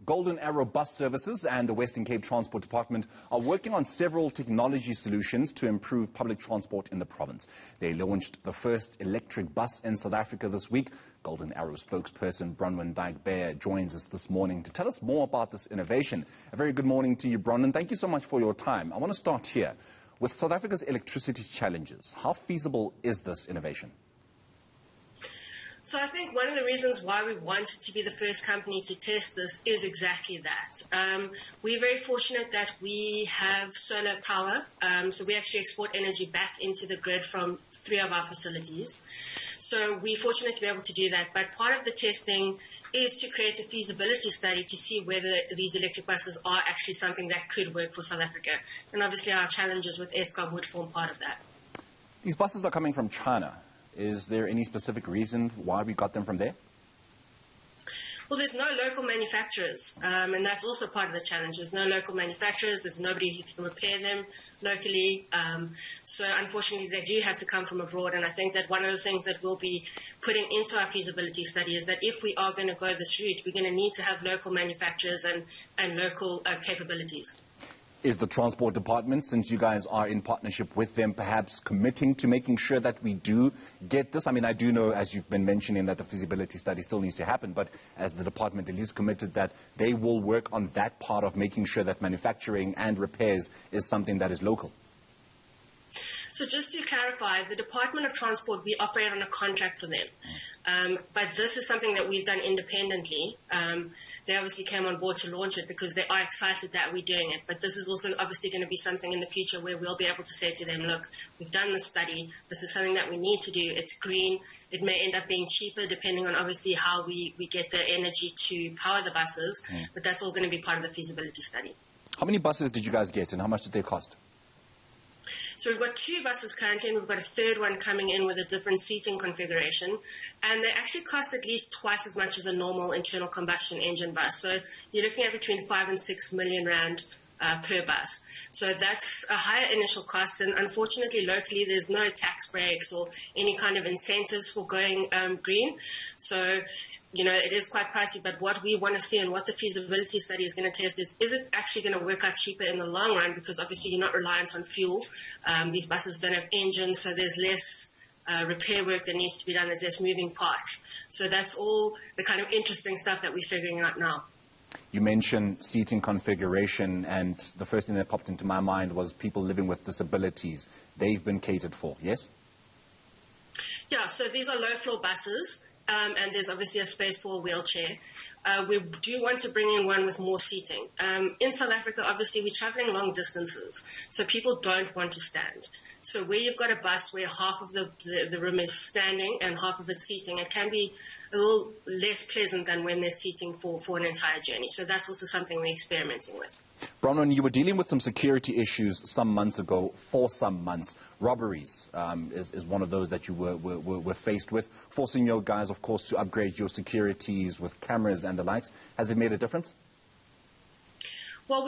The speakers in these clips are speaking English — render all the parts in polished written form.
Golden Arrow Bus Services and the Western Cape Transport Department are working on several technology solutions to improve public transport in the province. They launched the first electric bus in South Africa this week. Golden Arrow spokesperson Bronwen Dyke-Beyer joins us this morning to tell us more about this innovation. A very good morning to you, Bronwen. Thank you so much for your time. I want to start here. With South Africa's electricity challenges, how feasible is this innovation? So I think one of the reasons why we wanted to be the first company to test this is exactly that. We're very fortunate that we have solar power, so we actually export energy back into the grid from 3 of our facilities. So we're fortunate to be able to do that, but part of the testing is to create a feasibility study to see whether these electric buses are actually something that could work for South Africa. And obviously our challenges with eNCA would form part of that. These buses are coming from China. Is there any specific reason why we got them from there? Well, there's no local manufacturers, and that's also part of the challenge. There's no local manufacturers. There's nobody who can repair them locally. So unfortunately, they do have to come from abroad. And I think that one of the things that we'll be putting into our feasibility study is that if we are going to go this route, we're going to need to have local manufacturers and local capabilities. Is the Transport Department, since you guys are in partnership with them, perhaps committing to making sure that we do get this? I mean, I do know, as you've been mentioning, that the feasibility study still needs to happen, but as the department at least committed that they will work on that part of making sure that manufacturing and repairs is something that is local. So just to clarify, the Department of Transport, we operate on a contract for them. But this is something that we've done independently. They obviously came on board to launch it because they are excited that we're doing it. But this is also obviously going to be something in the future where we'll be able to say to them, look, we've done this study. This is something that we need to do. It's green. It may end up being cheaper depending on obviously how we get the energy to power the buses. But that's all going to be part of the feasibility study. How many buses did you guys get and how much did they cost? So we've got 2 buses currently, and we've got a 3rd one coming in with a different seating configuration. And they actually cost at least twice as much as a normal internal combustion engine bus. So you're looking at between 5 and 6 million rand per bus. So that's a higher initial cost. And unfortunately, locally, there's no tax breaks or any kind of incentives for going green. So you know, it is quite pricey, but what we want to see and what the feasibility study is going to test is it actually going to work out cheaper in the long run, because obviously you're not reliant on fuel. These buses don't have engines, so there's less repair work that needs to be done. There's less moving parts. So that's all the kind of interesting stuff that we're figuring out now. You mentioned seating configuration, and the first thing that popped into my mind was people living with disabilities. They've been catered for, yes? Yeah, so these are low-floor buses. And there's obviously a space for a wheelchair. We do want to bring in one with more seating. In South Africa, obviously, we're traveling long distances, so people don't want to stand. So where you've got a bus where half of the room is standing and half of it's seating, it can be a little less pleasant than when they're seating for an entire journey. So that's also something we're experimenting with. Bronwen, you were dealing with some security issues some months ago, for some months. Robberies is one of those that you were faced with, forcing your guys, of course, to upgrade your securities with cameras and the likes. Has it made a difference? Well,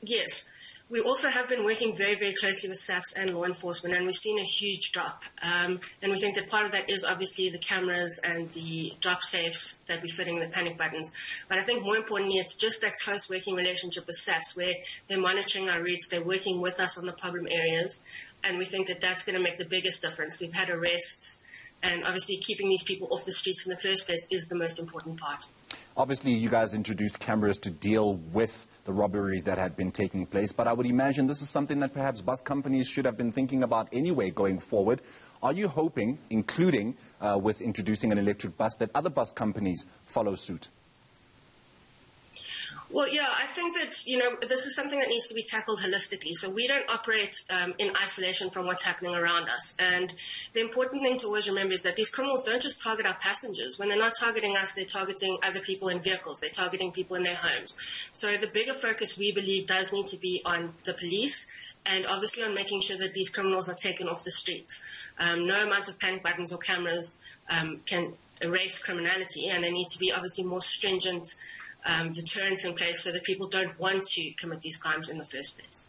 yes. We also have been working very, very closely with SAPS and law enforcement, and we've seen a huge drop. And we think that part of that is obviously the cameras and the drop safes that we're fitting in the panic buttons. But I think more importantly, it's just that close working relationship with SAPS where they're monitoring our routes, they're working with us on the problem areas, and we think that that's going to make the biggest difference. We've had arrests, and obviously keeping these people off the streets in the first place is the most important part. Obviously, you guys introduced cameras to deal with the robberies that had been taking place, but I would imagine this is something that perhaps bus companies should have been thinking about anyway going forward. Are you hoping, including with introducing an electric bus, that other bus companies follow suit? Well, yeah, I think that, you know, this is something that needs to be tackled holistically. So we don't operate in isolation from what's happening around us. And the important thing to always remember is that these criminals don't just target our passengers. When they're not targeting us, they're targeting other people in vehicles. They're targeting people in their homes. So the bigger focus, we believe, does need to be on the police and obviously on making sure that these criminals are taken off the streets. No amount of panic buttons or cameras can erase criminality, and there need to be obviously more stringent deterrents in place so that people don't want to commit these crimes in the first place.